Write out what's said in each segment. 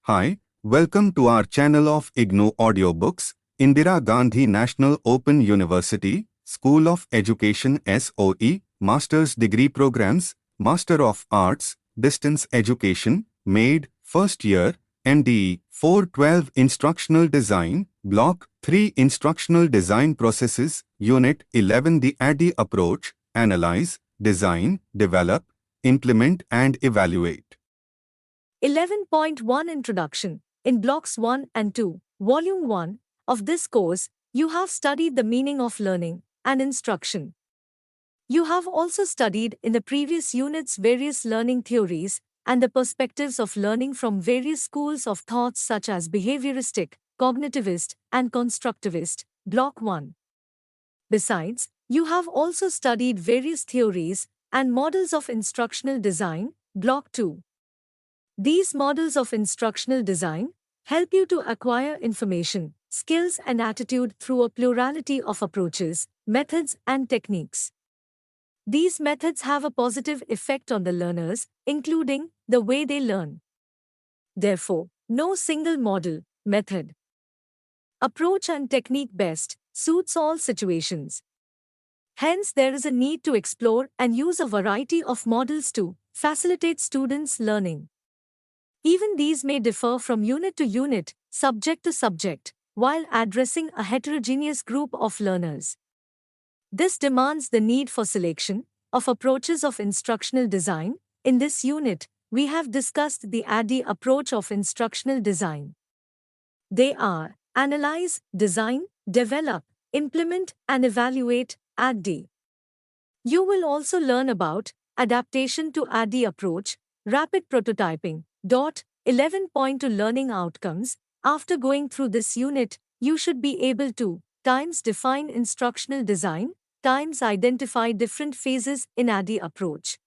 Hi, welcome to our channel of IGNOU audiobooks, Indira Gandhi National Open University, School of Education SOE, Master's Degree Programs, Master of Arts, Distance Education, MAID, First Year, MDE, 412 Instructional Design, Block 3 Instructional Design Processes, Unit 11 The ADDIE Approach, Analyze, Design, Develop, Implement and Evaluate. 11.1 Introduction. In Blocks 1 and 2, Volume 1 of this course, you have studied the meaning of learning and instruction. You have also studied in the previous units various learning theories and the perspectives of learning from various schools of thought such as behavioristic, cognitivist, and constructivist, Block 1. Besides, you have also studied various theories and models of instructional design, Block 2. These models of instructional design help you to acquire information, skills and attitude through a plurality of approaches, methods and techniques. These methods have a positive effect on the learners, including the way they learn. Therefore, no single model, method, approach and technique best suits all situations. Hence, there is a need to explore and use a variety of models to facilitate students' learning. Even these may differ from unit to unit, subject to subject, while addressing a heterogeneous group of learners. This demands the need for selection of approaches of instructional design. In this unit, we have discussed the ADDIE approach of instructional design. They are Analyze, Design, Develop, Implement and Evaluate, ADDIE. You will also learn about Adaptation to ADDIE approach, Rapid Prototyping, 11.2 Learning Outcomes. After going through this unit, you should be able to times define instructional design, times identify different phases in ADDIE approach,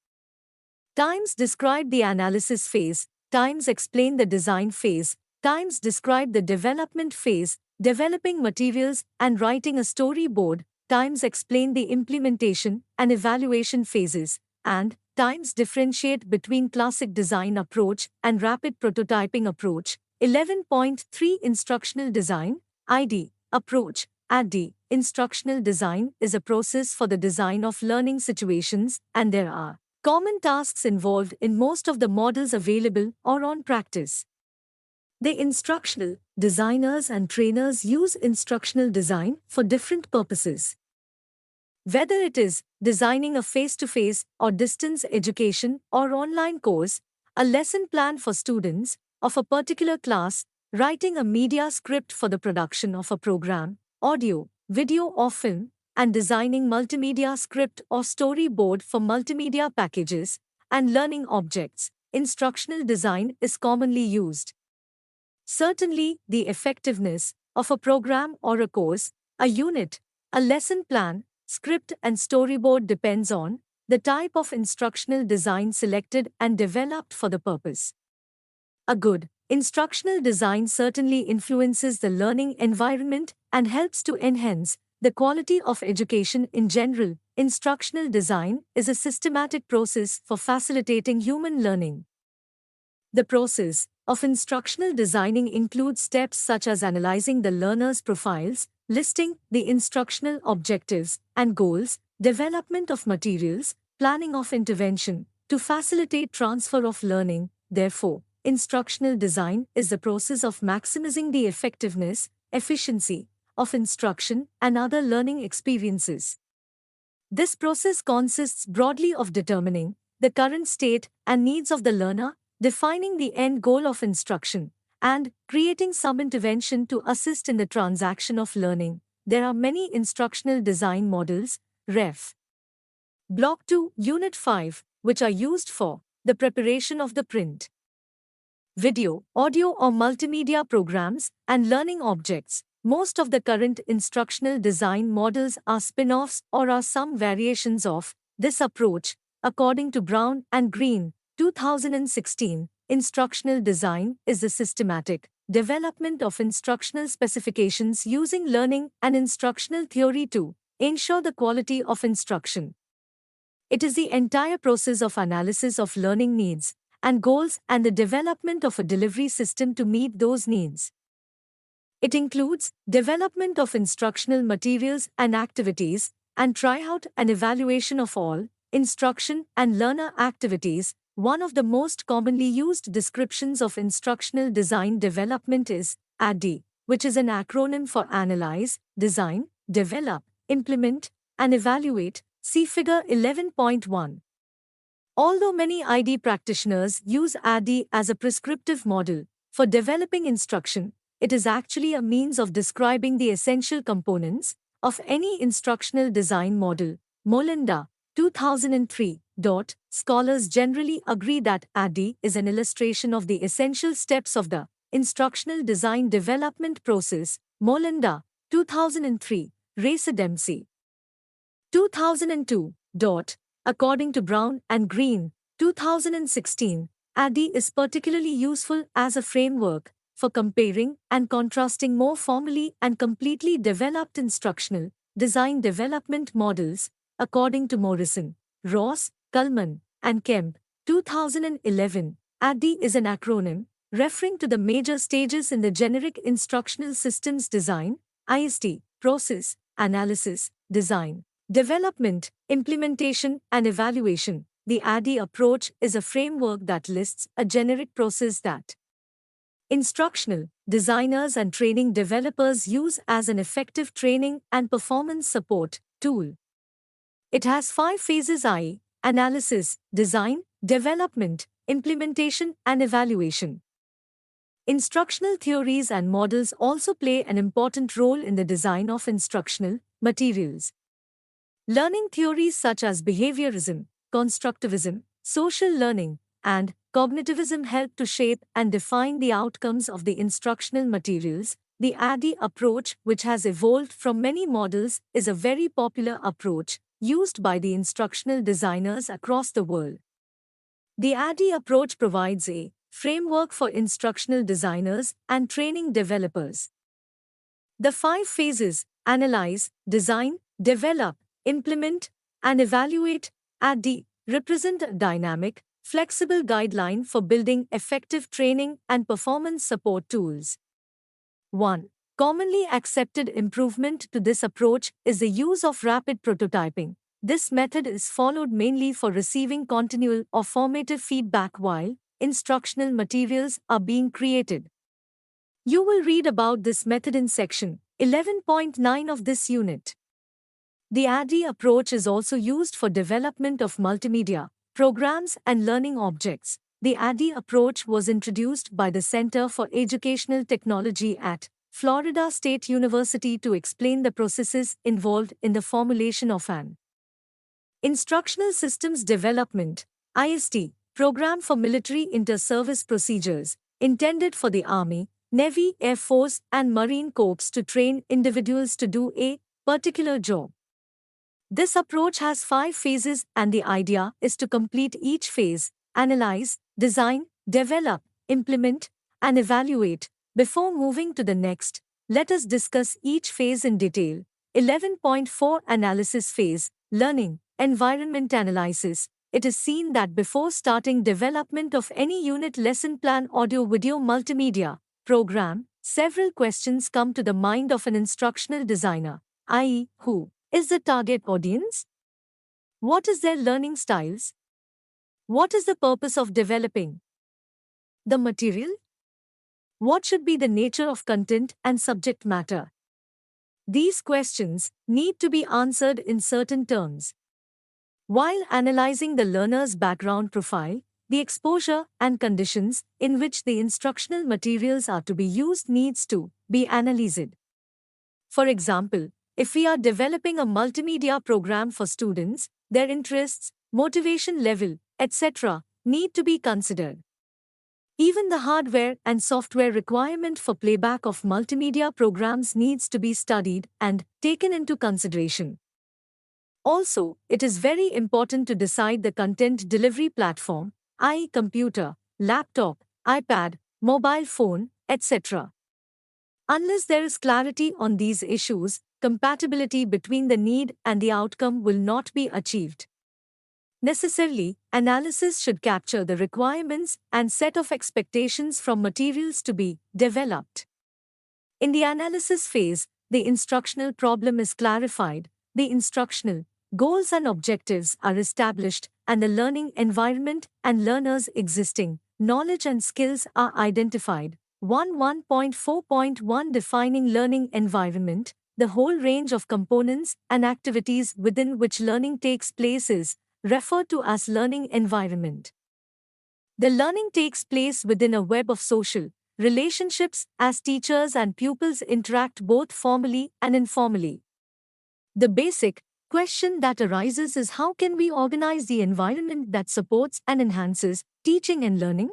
times describe the analysis phase, times explain the design phase, times describe the development phase, developing materials and writing a storyboard, times explain the implementation and evaluation phases, and times differentiate between classic design approach and rapid prototyping approach. 11.3 Instructional Design, IDE, Approach, ADDIE. Instructional design is a process for the design of learning situations, and there are common tasks involved in most of the models available or on practice. The instructional designers and trainers use instructional design for different purposes. Whether it is designing a face-to-face or distance education or online course, a lesson plan for students of a particular class, writing a media script for the production of a program, audio, video or film, and designing multimedia script or storyboard for multimedia packages and learning objects, instructional design is commonly used. Certainly, the effectiveness of a program or a course, a unit, a lesson plan, script and storyboard depends on the type of instructional design selected and developed for the purpose. A good instructional design certainly influences the learning environment and helps to enhance the quality of education in general. Instructional design is a systematic process for facilitating human learning. The process of instructional designing includes steps such as analyzing the learner's profiles, listing the instructional objectives and goals, development of materials, planning of intervention, to facilitate transfer of learning. Therefore, instructional design is the process of maximizing the effectiveness, efficiency of instruction and other learning experiences. This process consists broadly of determining the current state and needs of the learner, defining the end goal of instruction, and creating some intervention to assist in the transaction of learning. There are many instructional design models, Ref. Block 2, Unit 5, which are used for the preparation of the print, video, audio or multimedia programs and learning objects. Most of the current instructional design models are spin-offs or are some variations of this approach. According to Brown and Green, 2016, instructional design is the systematic development of instructional specifications using learning and instructional theory to ensure the quality of instruction. It is the entire process of analysis of learning needs and goals and the development of a delivery system to meet those needs. It includes development of instructional materials and activities, and tryout and evaluation of all instruction and learner activities. One of the most commonly used descriptions of instructional design development is ADDIE, which is an acronym for Analyze, Design, Develop, Implement, and Evaluate. See Figure 11.1. Although many ID practitioners use ADDIE as a prescriptive model for developing instruction, it is actually a means of describing the essential components of any instructional design model. Molinda, 2003. Scholars generally agree that ADDIE is an illustration of the essential steps of the instructional design development process. Molinda, 2003. Racer Dempsey, 2002. According to Brown and Green, 2016, ADDIE is particularly useful as a framework for comparing and contrasting more formally and completely developed instructional design development models. According to Morrison, Ross, Kuhlman, and Kemp, 2011, ADDIE is an acronym referring to the major stages in the generic instructional systems design, ISD, process, analysis, design, development, implementation, and evaluation. The ADDIE approach is a framework that lists a generic process that instructional designers and training developers use as an effective training and performance support tool. It has 5 phases, i.e., analysis, design, development, implementation, and evaluation. Instructional theories and models also play an important role in the design of instructional materials. Learning theories such as behaviorism, constructivism, social learning, and cognitivism help to shape and define the outcomes of the instructional materials. The ADDIE approach, which has evolved from many models, is a very popular approach used by the instructional designers across the world. The ADDIE approach provides a framework for instructional designers and training developers. The 5 phases, analyze, design, develop, implement, and evaluate, ADDIE, represent a dynamic, flexible guideline for building effective training and performance support tools. 1. Commonly accepted improvement to this approach is the use of rapid prototyping. This method is followed mainly for receiving continual or formative feedback while instructional materials are being created. You will read about this method in section 11.9 of this unit. The ADDIE approach is also used for development of multimedia programs and learning objects. The ADDIE approach was introduced by the Center for Educational Technology at Florida State University to explain the processes involved in the formulation of an instructional systems development (ISD) program for military inter-service procedures intended for the Army, Navy, Air Force, and Marine Corps to train individuals to do a particular job. This approach has 5 phases, and the idea is to complete each phase, analyze, design, develop, implement, and evaluate. Before moving to the next, let us discuss each phase in detail. 11.4 Analysis Phase, Learning, Environment Analysis. It is seen that before starting development of any unit, lesson plan, audio-video multimedia program, several questions come to the mind of an instructional designer, i.e., who is the target audience? What is their learning styles? What is the purpose of developing the material? What should be the nature of content and subject matter? These questions need to be answered in certain terms. While analyzing the learner's background profile, the exposure and conditions in which the instructional materials are to be used needs to be analyzed. For example, if we are developing a multimedia program for students, their interests, motivation level, etc., need to be considered. Even the hardware and software requirement for playback of multimedia programs needs to be studied and taken into consideration. Also, it is very important to decide the content delivery platform, i.e., computer, laptop, iPad, mobile phone, etc. Unless there is clarity on these issues, compatibility between the need and the outcome will not be achieved. Necessarily, analysis should capture the requirements and set of expectations from materials to be developed. In the analysis phase, the instructional problem is clarified, the instructional goals and objectives are established, and the learning environment and learners' existing knowledge and skills are identified. 1.4.1 Defining learning environment. The whole range of components and activities within which learning takes place is referred to as learning environment. The learning takes place within a web of social relationships as teachers and pupils interact both formally and informally. The basic question that arises is, how can we organize the environment that supports and enhances teaching and learning?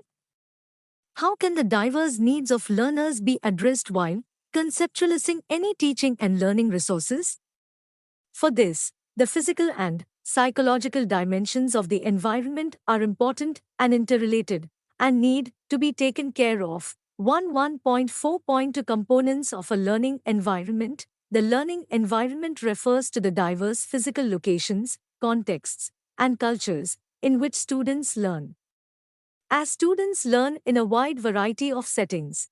How can the diverse needs of learners be addressed while conceptualizing any teaching and learning resources? For this, the physical and psychological dimensions of the environment are important and interrelated and need to be taken care of. 1.4.2 Components of a learning environment. The learning environment refers to the diverse physical locations, contexts, and cultures in which students learn. As students learn in a wide variety of settings,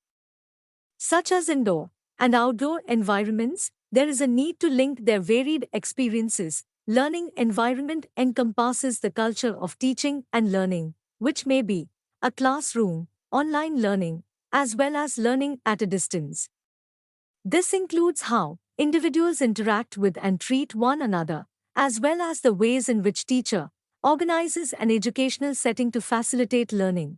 such as indoor and outdoor environments, there is a need to link their varied experiences. Learning environment encompasses the culture of teaching and learning, which may be a classroom, online learning, as well as learning at a distance. This includes how individuals interact with and treat one another, as well as the ways in which teacher organizes an educational setting to facilitate learning.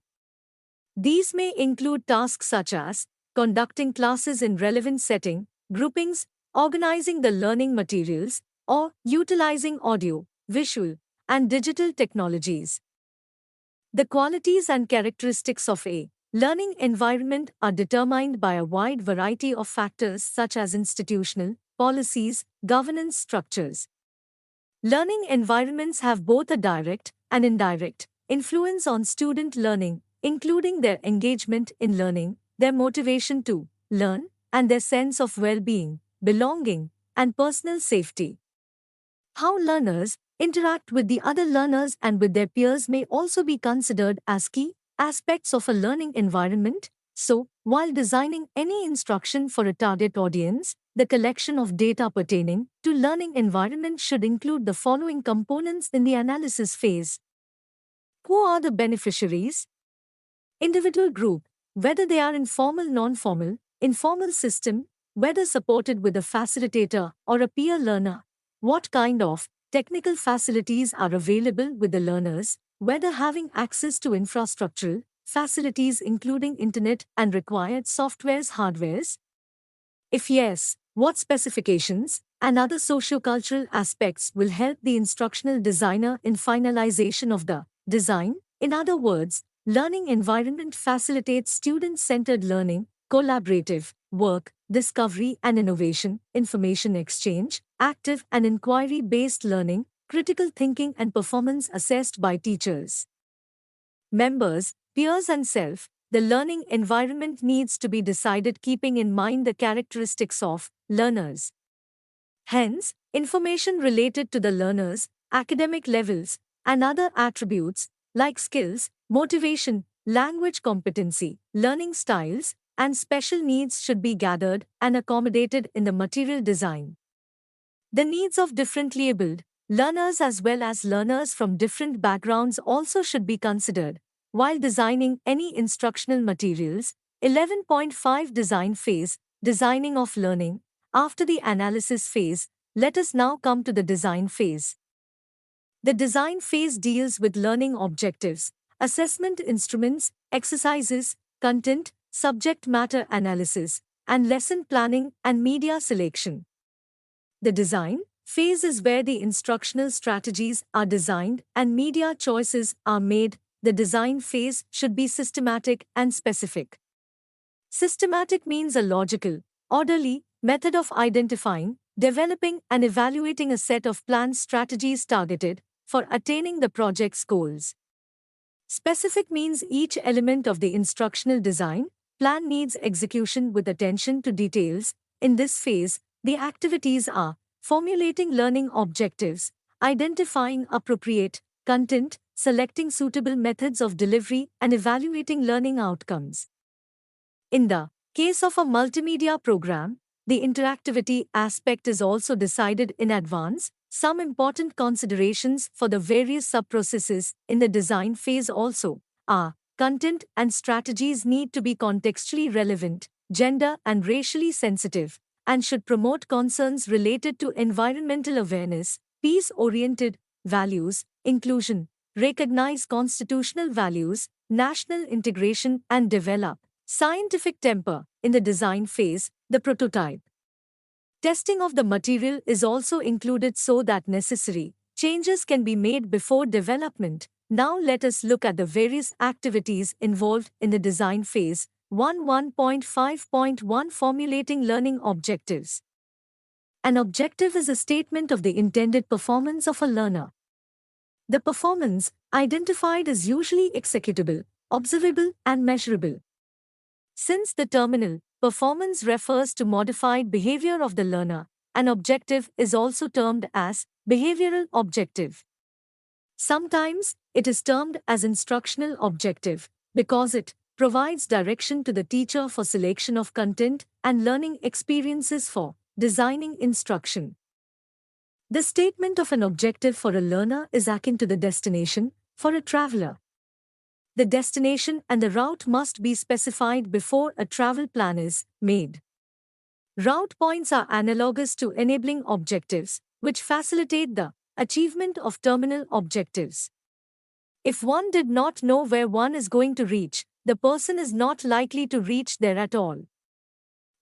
These may include tasks such as conducting classes in relevant setting, groupings, organizing the learning materials, or utilizing audio, visual, and digital technologies. The qualities and characteristics of a learning environment are determined by a wide variety of factors such as institutional, policies, governance structures. Learning environments have both a direct and indirect influence on student learning, including their engagement in learning, their motivation to learn, and their sense of well-being, belonging, and personal safety. How learners interact with the other learners and with their peers may also be considered as key aspects of a learning environment. So, while designing any instruction for a target audience, the collection of data pertaining to learning environment should include the following components in the analysis phase. Who are the beneficiaries? Individual group, whether they are in formal, non-formal, informal system, whether supported with a facilitator or a peer learner. What kind of technical facilities are available with the learners, whether having access to infrastructural facilities including internet and required softwares, hardwares? If yes, what specifications and other socio-cultural aspects will help the instructional designer in finalization of the design? In other words, learning environment facilitates student-centered learning, collaborative work, discovery and innovation, information exchange, active and inquiry-based learning, critical thinking and performance assessed by teachers, members, peers and self. The learning environment needs to be decided keeping in mind the characteristics of learners. Hence, information related to the learners, academic levels, and other attributes like skills, motivation, language competency, learning styles, and special needs should be gathered and accommodated in the material design. The needs of differently abled learners as well as learners from different backgrounds also should be considered while designing any instructional materials. 11.5 Design phase, designing of learning. After the analysis phase, let us now come to the design phase. The design phase deals with learning objectives, assessment instruments, exercises, content, subject matter analysis, and lesson planning and media selection. The design phase is where the instructional strategies are designed and media choices are made. The design phase should be systematic and specific. Systematic means a logical, orderly method of identifying, developing, and evaluating a set of planned strategies targeted for attaining the project's goals. Specific means each element of the instructional design plan needs execution with attention to details. In this phase, the activities are formulating learning objectives, identifying appropriate content, selecting suitable methods of delivery, and evaluating learning outcomes. In the case of a multimedia program, the interactivity aspect is also decided in advance. Some important considerations for the various sub-processes in the design phase also are content and strategies need to be contextually relevant, gender and racially sensitive, and should promote concerns related to environmental awareness, peace-oriented values, inclusion, recognize constitutional values, national integration, and develop scientific temper. In the design phase, the prototype testing of the material is also included so that necessary changes can be made before development. Now let us look at the various activities involved in the design phase. 1.5.1 Formulating learning objectives. An objective is a statement of the intended performance of a learner. The performance identified is usually executable, observable, and measurable. Since the terminal performance refers to modified behavior of the learner, an objective is also termed as behavioral objective. Sometimes it is termed as instructional objective because it provides direction to the teacher for selection of content and learning experiences for designing instruction. The statement of an objective for a learner is akin to the destination for a traveler. The destination and the route must be specified before a travel plan is made. Route points are analogous to enabling objectives, which facilitate the achievement of terminal objectives. If one did not know where one is going to reach, the person is not likely to reach there at all.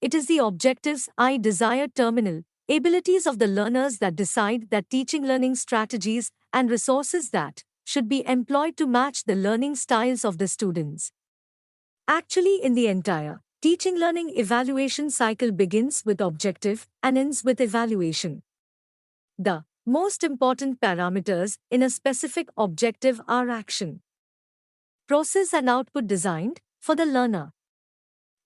It is the objectives, I desired terminal abilities of the learners that decide that teaching learning strategies and resources that should be employed to match the learning styles of the students. Actually, in the entire teaching learning evaluation cycle begins with objective and ends with evaluation. The most important parameters in a specific objective are action, process, and output designed for the learner.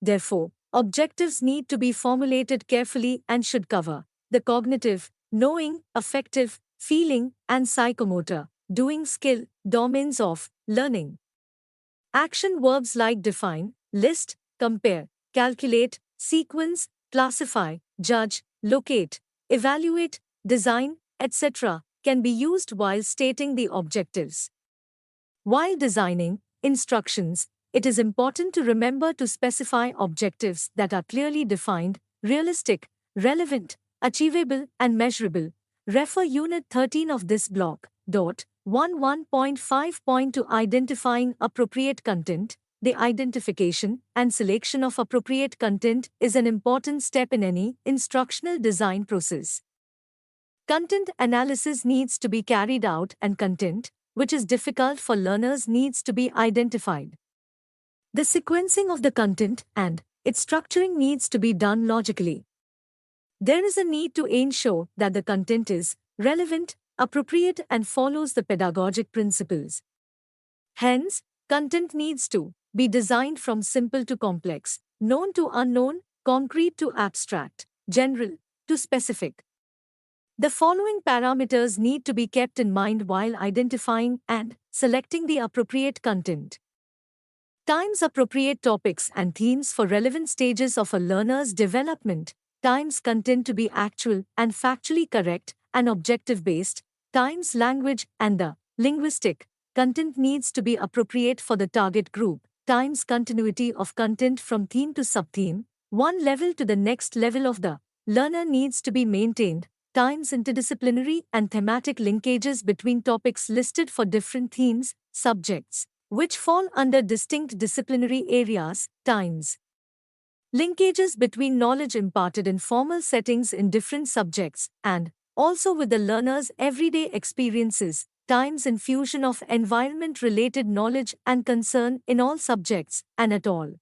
Therefore, objectives need to be formulated carefully and should cover the cognitive, knowing, affective, feeling, and psychomotor doing skill domains of learning. Action verbs like define, list, compare, calculate, sequence, classify, judge, locate, evaluate, design, etc. can be used while stating the objectives. While designing instructions, it is important to remember to specify objectives that are clearly defined, realistic, relevant, achievable, and measurable. Refer Unit 13 of this block. 1.5.2 Identifying appropriate content. The identification and selection of appropriate content is an important step in any instructional design process. Content analysis needs to be carried out and content, which is difficult for learners, needs to be identified. The sequencing of the content and its structuring needs to be done logically. There is a need to ensure that the content is relevant, appropriate, and follows the pedagogic principles. Hence, content needs to be designed from simple to complex, known to unknown, concrete to abstract, general to specific. The following parameters need to be kept in mind while identifying and selecting the appropriate content. Times appropriate topics and themes for relevant stages of a learner's development. Times content to be actual and factually correct and objective-based. Times language and the linguistic content needs to be appropriate for the target group. Times continuity of content from theme to subtheme, one level to the next level of the learner needs to be maintained. Times interdisciplinary and thematic linkages between topics listed for different themes, subjects, which fall under distinct disciplinary areas. Times linkages between knowledge imparted in formal settings in different subjects and also with the learner's everyday experiences. Times infusion of environment-related knowledge and concern in all subjects and at all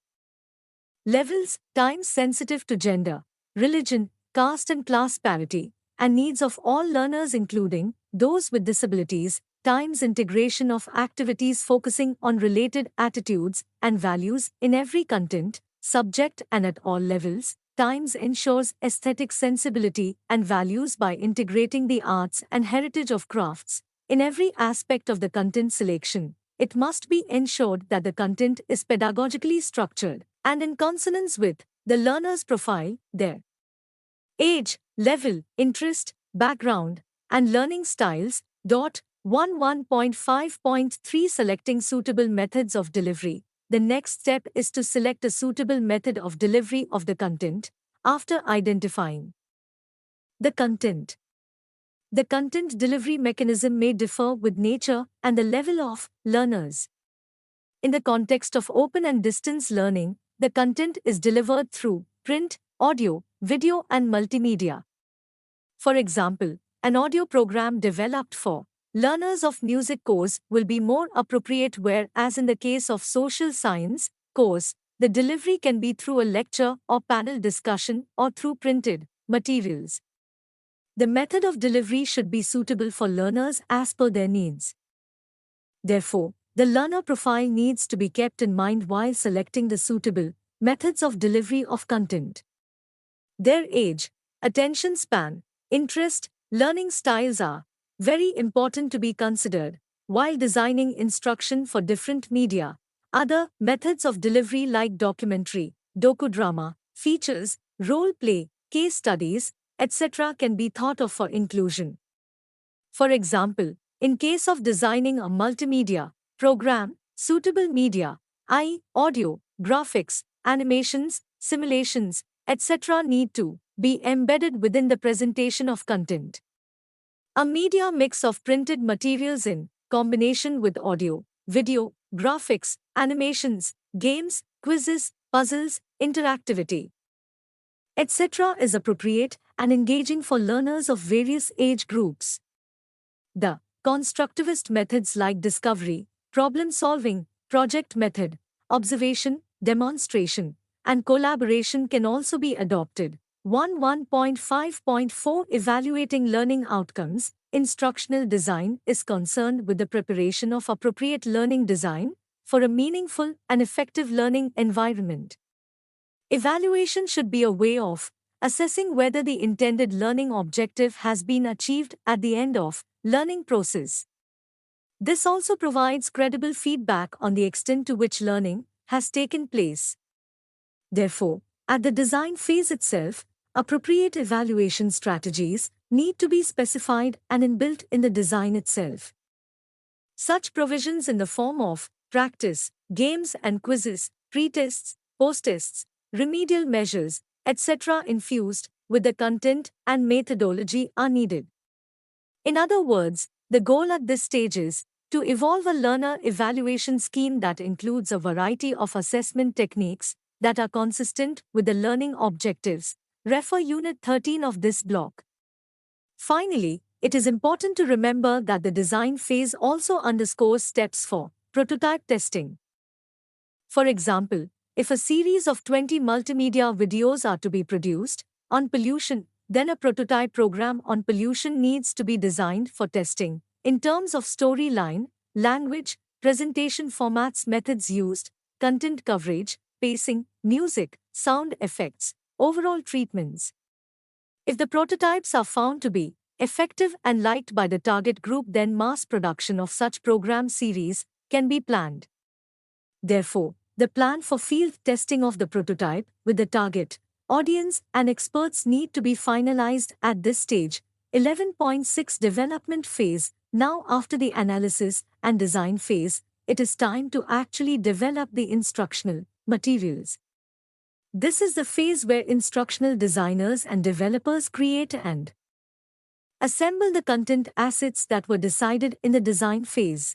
levels. Times sensitive to gender, religion, caste and class parity, and needs of all learners including those with disabilities. Times integration of activities focusing on related attitudes and values in every content, subject and at all levels. Times ensures aesthetic sensibility and values by integrating the arts and heritage of crafts, In every aspect of the content selection, it must be ensured that the content is pedagogically structured and in consonance with the learner's profile, their age, level, interest, background, and learning styles. 1.5.3 Selecting suitable methods of delivery. The next step is to select a suitable method of delivery of the content after identifying the content. The content delivery mechanism may differ with nature and the level of learners. In the context of open and distance learning, the content is delivered through print, audio, video, and multimedia. For example, an audio program developed for learners of music course will be more appropriate, whereas in the case of social science course, the delivery can be through a lecture or panel discussion or through printed materials. The method of delivery should be suitable for learners as per their needs. Therefore, the learner profile needs to be kept in mind while selecting the suitable methods of delivery of content. Their age, attention span, interest, learning styles are very important to be considered while designing instruction for different media. Other methods of delivery like documentary, docudrama, features, role play, case studies, etc. can be thought of for inclusion. For example, in case of designing a multimedia program, suitable media, i.e., audio, graphics, animations, simulations, etc. need to be embedded within the presentation of content. A media mix of printed materials in combination with audio, video, graphics, animations, games, quizzes, puzzles, interactivity, etc. is appropriate and engaging for learners of various age groups. The constructivist methods like discovery, problem solving, project method, observation, demonstration, and collaboration can also be adopted. 1.5.4 Evaluating learning outcomes. Instructional design is concerned with the preparation of appropriate learning design for a meaningful and effective learning environment. Evaluation should be a way of assessing whether the intended learning objective has been achieved at the end of learning process. This also provides credible feedback on the extent to which learning has taken place. Therefore, at the design phase itself, appropriate evaluation strategies need to be specified and inbuilt in the design itself. Such provisions in the form of practice, games and quizzes, pre-tests, post-tests, remedial measures, etc. infused with the content and methodology are needed. In other words, the goal at this stage is to evolve a learner evaluation scheme that includes a variety of assessment techniques that are consistent with the learning objectives. Refer Unit 13 of this block. Finally, it is important to remember that the design phase also underscores steps for prototype testing. For example, if a series of 20 multimedia videos are to be produced on pollution, then a prototype program on pollution needs to be designed for testing in terms of storyline, language, presentation formats, methods used, content coverage, pacing, music, sound effects, overall treatments. If the prototypes are found to be effective and liked by the target group, then mass production of such program series can be planned. Therefore, the plan for field testing of the prototype with the target audience and experts need to be finalized at this stage. 11.6 Development phase. Now, after the analysis and design phase, it is time to actually develop the instructional materials. This is the phase where instructional designers and developers create and assemble the content assets that were decided in the design phase.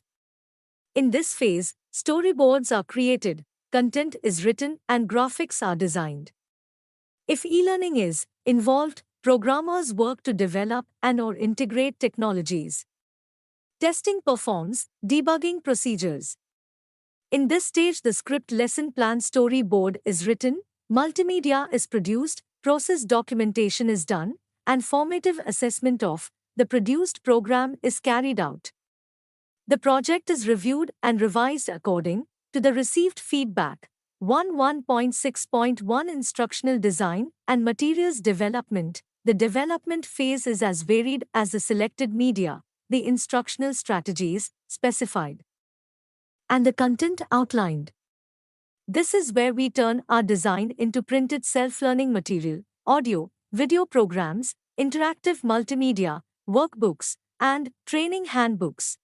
In this phase, storyboards are created, content is written, and graphics are designed. If e-learning is involved, programmers work to develop and/or integrate technologies. Testing performs debugging procedures. In this stage, the script lesson plan storyboard is written, multimedia is produced, process documentation is done, and formative assessment of the produced program is carried out. The project is reviewed and revised according to the received feedback. 1.6.1 Instructional design and materials development. The development phase is as varied as the selected media, the instructional strategies specified, and the content outlined. This is where we turn our design into printed self-learning material, audio, video programs, interactive multimedia, workbooks, and training handbooks.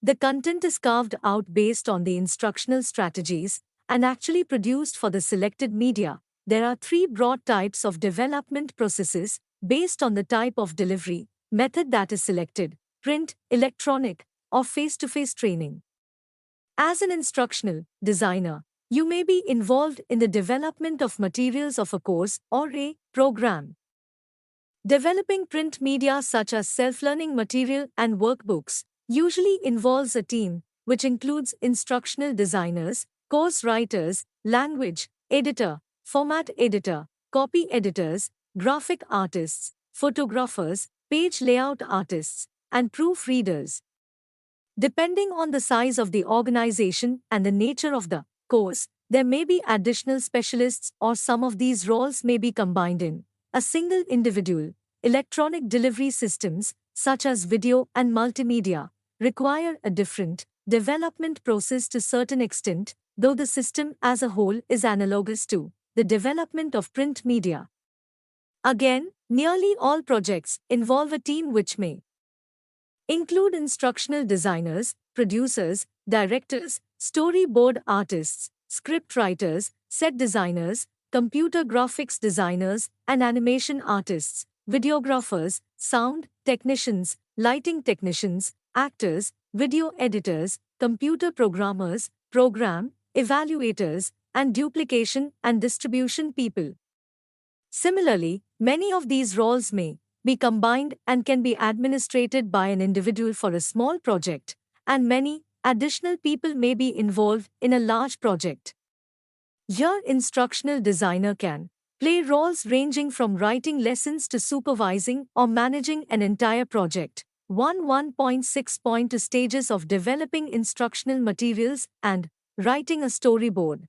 The content is carved out based on the instructional strategies and actually produced for the selected media. There are three broad types of development processes based on the type of delivery method that is selected: print, electronic, or face-to-face training. As an instructional designer, you may be involved in the development of materials of a course or a program. Developing print media such as self-learning material and workbooks usually involves a team which includes instructional designers, course writers, language editor, format editor, copy editors, graphic artists, photographers, page layout artists, and proofreaders. Depending on the size of the organization and the nature of the course, there may be additional specialists, or some of these roles may be combined in a single individual. Electronic delivery systems, such as video and multimedia, require a different development process to a certain extent, though the system as a whole is analogous to the development of print media. Again, nearly all projects involve a team which may include instructional designers, producers, directors, storyboard artists, script writers, set designers, computer graphics designers, and animation artists, videographers, sound technicians, lighting technicians, actors, video editors, computer programmers, program evaluators, and duplication and distribution people. Similarly, many of these roles may be combined and can be administrated by an individual for a small project, and many additional people may be involved in a large project. Your instructional designer can play roles ranging from writing lessons to supervising or managing an entire project. 1.6.2 Stages of developing instructional materials and writing a storyboard.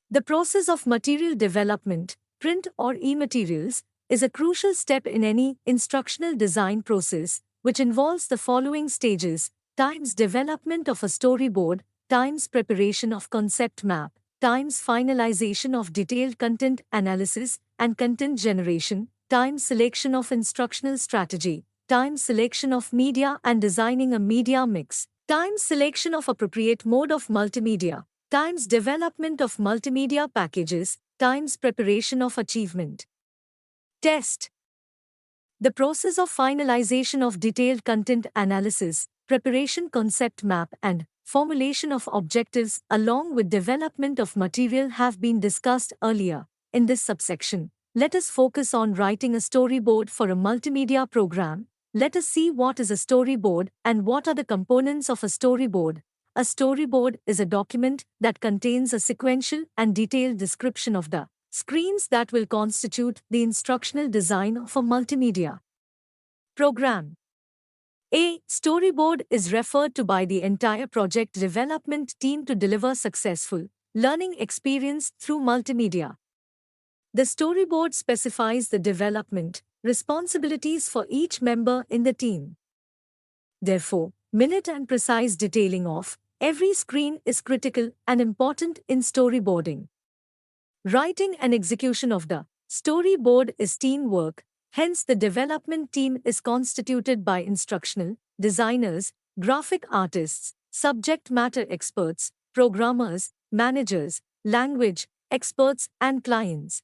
The process of material development, print or e-materials, is a crucial step in any instructional design process, which involves the following stages: times development of a storyboard, times preparation of concept map, times finalization of detailed content analysis and content generation, times selection of instructional strategy, times selection of media and designing a media mix, times selection of appropriate mode of multimedia, times development of multimedia packages, times preparation of achievement test. The process of finalization of detailed content analysis, preparation concept map, and formulation of objectives along with development of material have been discussed earlier. In this subsection, let us focus on writing a storyboard for a multimedia program. Let us see what is a storyboard and what are the components of a storyboard. A storyboard is a document that contains a sequential and detailed description of the screens that will constitute the instructional design of a multimedia program. A storyboard is referred to by the entire project development team to deliver successful learning experience through multimedia. The storyboard specifies the development responsibilities for each member in the team. Therefore, minute and precise detailing of every screen is critical and important in storyboarding. Writing and execution of the storyboard is teamwork, hence the development team is constituted by instructional designers, graphic artists, subject matter experts, programmers, managers, language experts, and clients.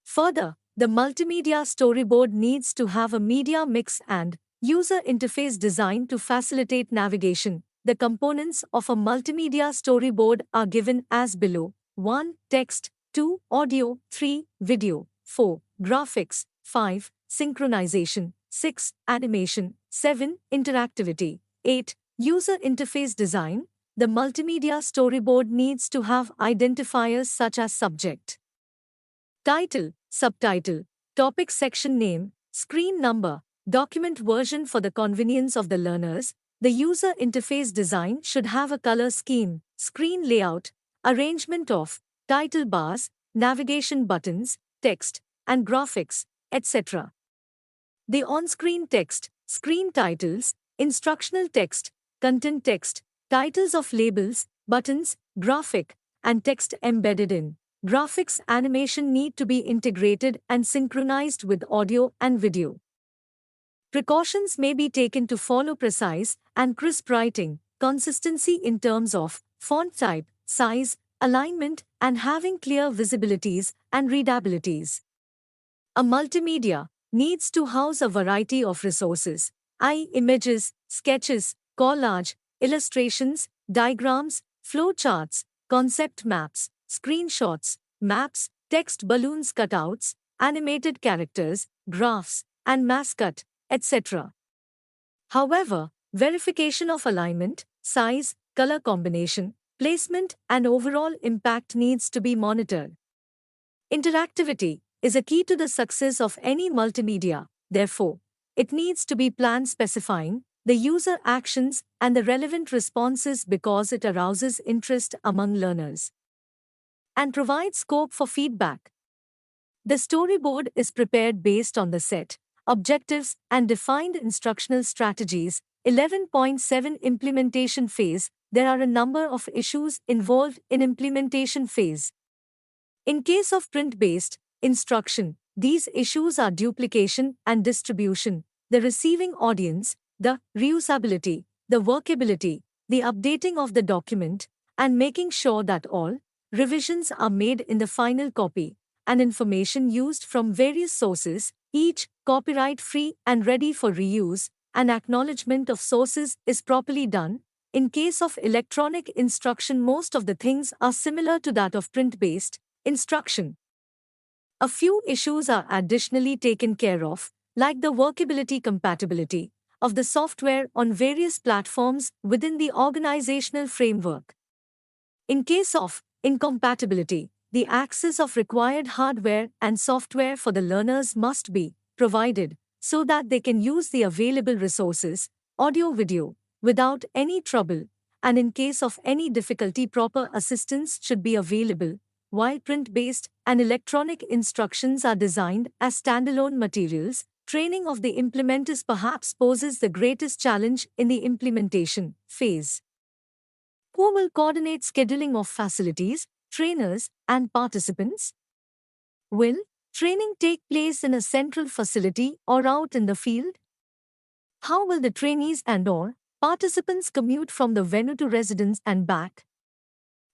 Further, the multimedia storyboard needs to have a media mix and user interface design to facilitate navigation. The components of a multimedia storyboard are given as below: 1. Text, 2. Audio, 3. Video, 4. Graphics, 5. Synchronization, 6. Animation, 7. Interactivity, 8. User interface design. The multimedia storyboard needs to have identifiers such as subject, title, subtitle, topic, section name, screen number, document version for the convenience of the learners. The user interface design should have a color scheme, screen layout, arrangement of title bars, navigation buttons, text, and graphics, etc. The on-screen text screen titles, instructional text, content text, titles of labels, buttons, graphic, and text embedded in. Graphics animation need to be integrated and synchronized with audio and video. Precautions may be taken to follow precise and crisp writing, consistency in terms of font type, size, alignment, and having clear visibilities and readabilities. A multimedia needs to house a variety of resources, i.e., images, sketches, collage, illustrations, diagrams, flowcharts, concept maps, screenshots, maps, text balloons cutouts, animated characters, graphs, and mascot, etc. However, verification of alignment, size, color combination, placement, and overall impact needs to be monitored. Interactivity is a key to the success of any multimedia, therefore, it needs to be planned specifying the user actions and the relevant responses because it arouses interest among learners and provides scope for feedback. The storyboard is prepared based on the set, objectives, and defined instructional strategies. 11.7 Implementation phase. There are a number of issues involved in implementation phase. In case of print-based instruction, these issues are duplication and distribution, the receiving audience, the reusability, the workability, the updating of the document, and making sure that all revisions are made in the final copy, and information used from various sources, each copyright-free and ready for reuse, and acknowledgement of sources is properly done. In case of electronic instruction, most of the things are similar to that of print-based instruction. A few issues are additionally taken care of, like the workability compatibility of the software on various platforms within the organizational framework. In case of incompatibility, the access of required hardware and software for the learners must be provided so that they can use the available resources, audio-video, without any trouble, and in case of any difficulty, proper assistance should be available. While print-based and electronic instructions are designed as standalone materials, training of the implementers perhaps poses the greatest challenge in the implementation phase. Who will coordinate scheduling of facilities, trainers, and participants? Will training take place in a central facility or out in the field? How will the trainees and/or participants commute from the venue to residence and back?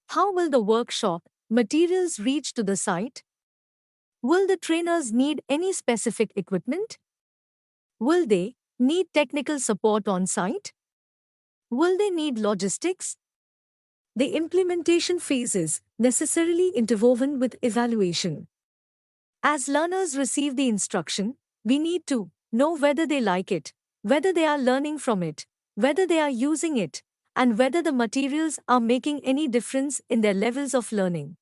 How will the workshop materials reach to the site? Will the trainers need any specific equipment? Will they need technical support on site? Will they need logistics? The implementation phase is necessarily interwoven with evaluation. As learners receive the instruction, we need to know whether they like it, whether they are learning from it, whether they are using it, and whether the materials are making any difference in their levels of learning.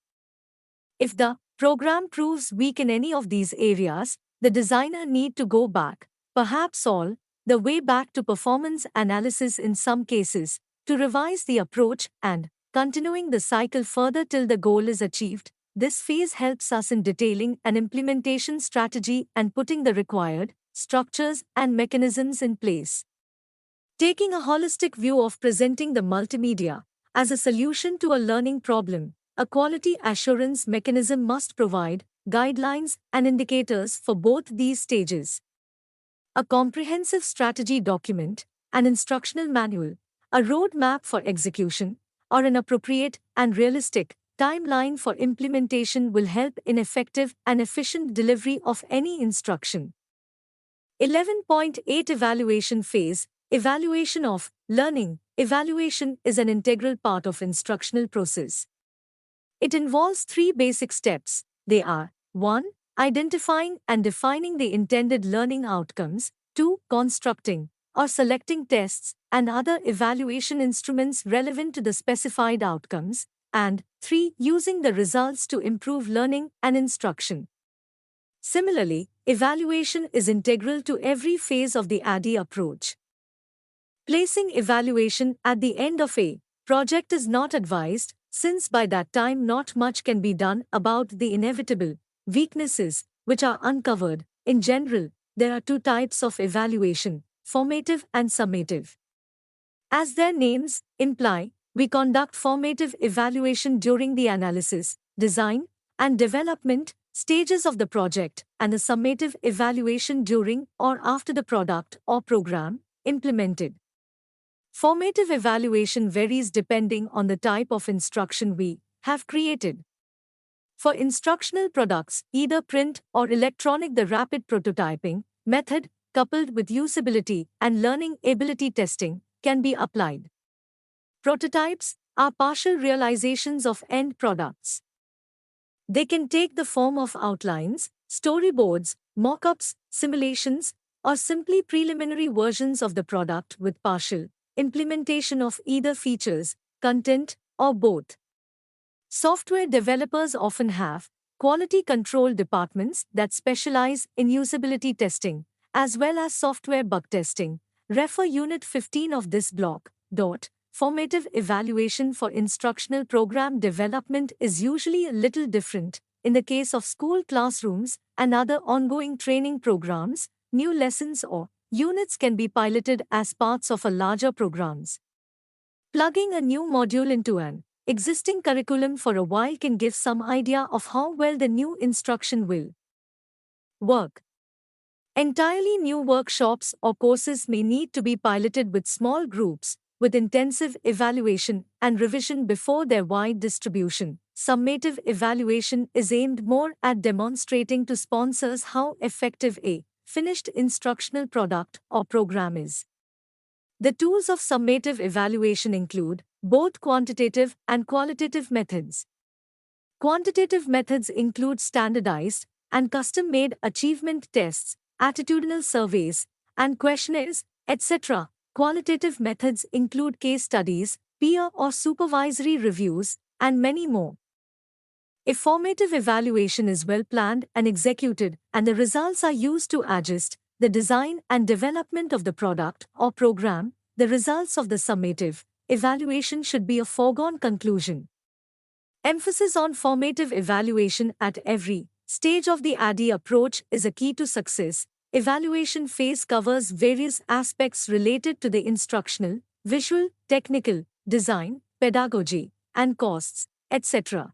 If the program proves weak in any of these areas, the designer need to go back, perhaps all the way back to performance analysis in some cases, to revise the approach and continuing the cycle further till the goal is achieved. This phase helps us in detailing an implementation strategy and putting the required structures and mechanisms in place. Taking a holistic view of presenting the multimedia as a solution to a learning problem, a quality assurance mechanism must provide guidelines and indicators for both these stages. A comprehensive strategy document, an instructional manual, a roadmap for execution, or an appropriate and realistic timeline for implementation will help in effective and efficient delivery of any instruction. 11.8 Evaluation phase. Evaluation of learning. Evaluation is an integral part of instructional process. It involves three basic steps. They are 1. Identifying and defining the intended learning outcomes, 2. Constructing or selecting tests and other evaluation instruments relevant to the specified outcomes, and 3. Using the results to improve learning and instruction. Similarly, evaluation is integral to every phase of the ADDIE approach. Placing evaluation at the end of a project is not advised, since by that time not much can be done about the inevitable weaknesses which are uncovered. In general, there are two types of evaluation. formative and summative. As their names imply, we conduct formative evaluation during the analysis, design, and development stages of the project, and a summative evaluation during or after the product or program implemented. Formative evaluation varies depending on the type of instruction we have created. For instructional products, either print or electronic, the rapid prototyping method, coupled with usability and learning ability testing, can be applied. Prototypes are partial realizations of end products. They can take the form of outlines, storyboards, mock-ups, simulations, or simply preliminary versions of the product with partial implementation of either features, content, or both. Software developers often have quality control departments that specialize in usability testing, as well as software bug testing. Refer Unit 15 of this block. Formative evaluation for instructional program development is usually a little different. In the case of school classrooms and other ongoing training programs, new lessons or units can be piloted as parts of a larger programs. Plugging a new module into an existing curriculum for a while can give some idea of how well the new instruction will work. Entirely new workshops or courses may need to be piloted with small groups, with intensive evaluation and revision before their wide distribution. Summative evaluation is aimed more at demonstrating to sponsors how effective a finished instructional product or program is. The tools of summative evaluation include both quantitative and qualitative methods. Quantitative methods include standardized and custom-made achievement tests, attitudinal surveys, and questionnaires, etc. Qualitative methods include case studies, peer or supervisory reviews, and many more. If formative evaluation is well planned and executed, and the results are used to adjust the design and development of the product or program, the results of the summative evaluation should be a foregone conclusion. Emphasis on formative evaluation at every stage of the ADDIE approach is a key to success. Evaluation phase covers various aspects related to the instructional, visual, technical, design, pedagogy, and costs, etc.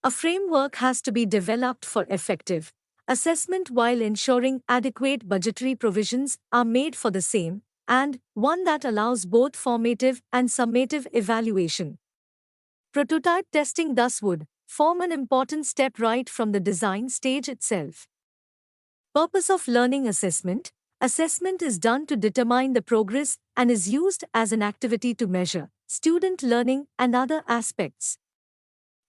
A framework has to be developed for effective assessment while ensuring adequate budgetary provisions are made for the same, and one that allows both formative and summative evaluation. Prototype testing thus would form an important step right from the design stage itself. Purpose of learning assessment. Assessment is done to determine the progress and is used as an activity to measure student learning and other aspects.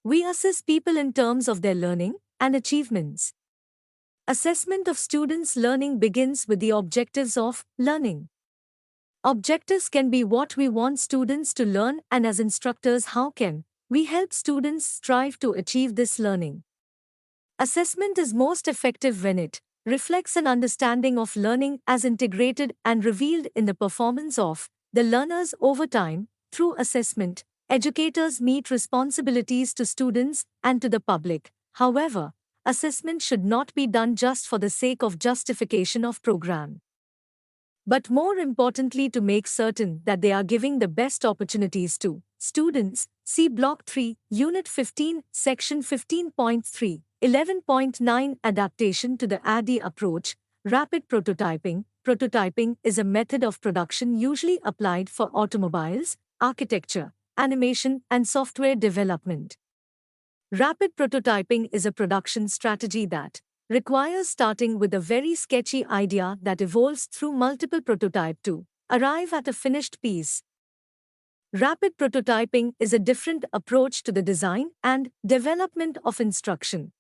We assess people in terms of their learning and achievements. Assessment of students' learning begins with the objectives of learning. Objectives can be what we want students to learn, and as instructors, how can we help students strive to achieve this learning. Assessment is most effective when it reflects an understanding of learning as integrated and revealed in the performance of the learners over time. Through assessment, educators meet responsibilities to students and to the public. However, assessment should not be done just for the sake of justification of program, but more importantly to make certain that they are giving the best opportunities to students. See Block 3, Unit 15, Section 15.3, 11.9 Adaptation to the ADDIE approach. Rapid prototyping. Prototyping is a method of production usually applied for automobiles, architecture, animation, and software development. Rapid prototyping is a production strategy that requires starting with a very sketchy idea that evolves through multiple prototypes to arrive at a finished piece. Rapid prototyping is a different approach to the design and development of instruction.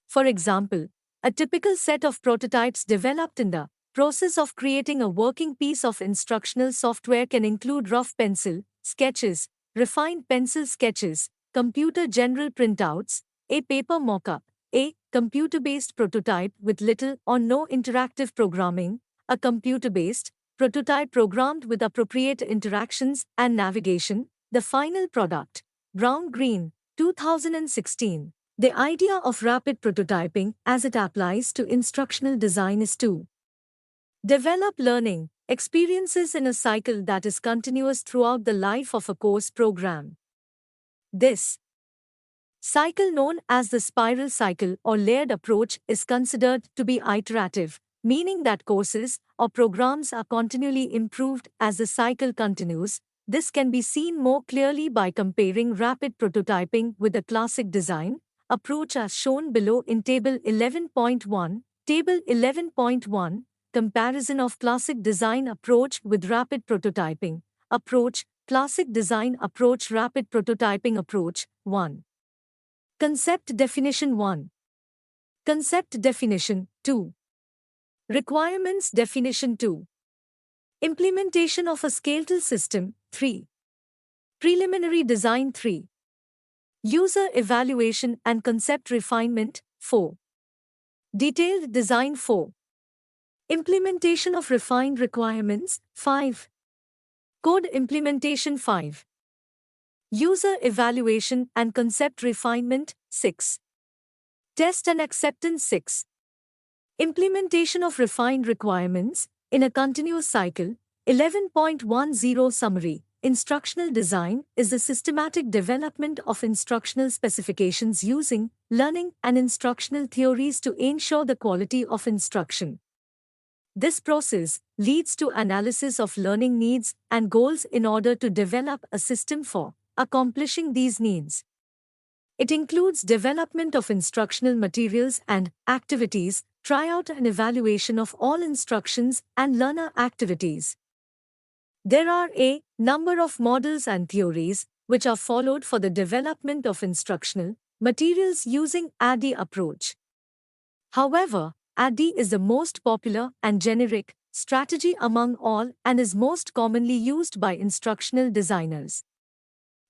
For example, a typical set of prototypes developed in the process of creating a working piece of instructional software can include rough pencil sketches, refined pencil sketches, computer general printouts, a paper mock-up, a computer-based prototype with little or no interactive programming, a computer-based prototype programmed with appropriate interactions and navigation, the final product. Brown-Green, 2016. The idea of rapid prototyping as it applies to instructional design is to Develop learning experiences in a cycle that is continuous throughout the life of a course program. This cycle, known as the spiral cycle or layered approach, is considered to be iterative, meaning that courses or programs are continually improved as the cycle continues. This can be seen more clearly by comparing rapid prototyping with the classic design approach as shown below in Table 11.1. Table 11.1 Comparison of classic design approach with rapid prototyping approach. Classic design approach, rapid prototyping approach. 1. Concept definition 1. Concept definition 2. Requirements definition 2. Implementation of a skeletal system 3. Preliminary design 3. User evaluation and concept refinement 4. Detailed design 4. Implementation of refined requirements 5. Code implementation 5. User evaluation and concept refinement 6. Test and acceptance 6. Implementation of refined requirements in a continuous cycle. 11.10 Summary. Instructional design is the systematic development of instructional specifications using learning and instructional theories to ensure the quality of instruction. This process leads to analysis of learning needs and goals in order to develop a system for accomplishing these needs. It includes development of instructional materials and activities, tryout and evaluation of all instructions and learner activities. There are a number of models and theories which are followed for the development of instructional materials using ADDIE approach. However, ADDIE is the most popular and generic strategy among all and is most commonly used by instructional designers.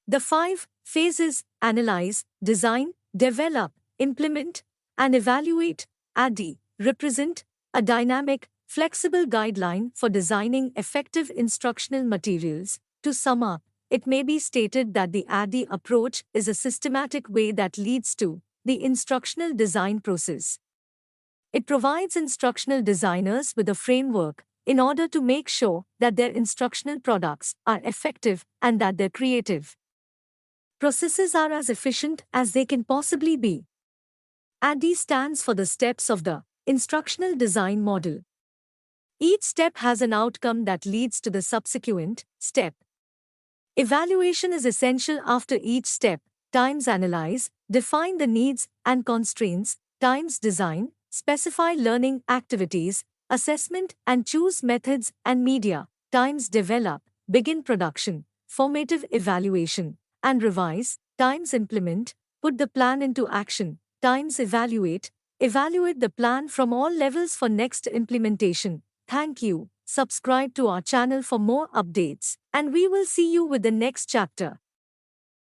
The 5 phases: analyze, design, develop, implement, and evaluate ADDIE represent a dynamic, flexible guideline for designing effective instructional materials. To sum up, it may be stated that the ADDIE approach is a systematic way that leads to the instructional design process. It provides instructional designers with a framework in order to make sure that their instructional products are effective and that their creative processes are as efficient as they can possibly be. ADDIE stands for the steps of the instructional design model. Each step has an outcome that leads to the subsequent step. Evaluation is essential after each step. Times analyze, define the needs and constraints. Times design, specify learning activities, assessment and choose methods and media. Times develop, begin production, formative evaluation, and revise. Times implement, put the plan into action. Times evaluate, evaluate the plan from all levels for next implementation. Thank you. Subscribe to our channel for more updates, and we will see you with the next chapter.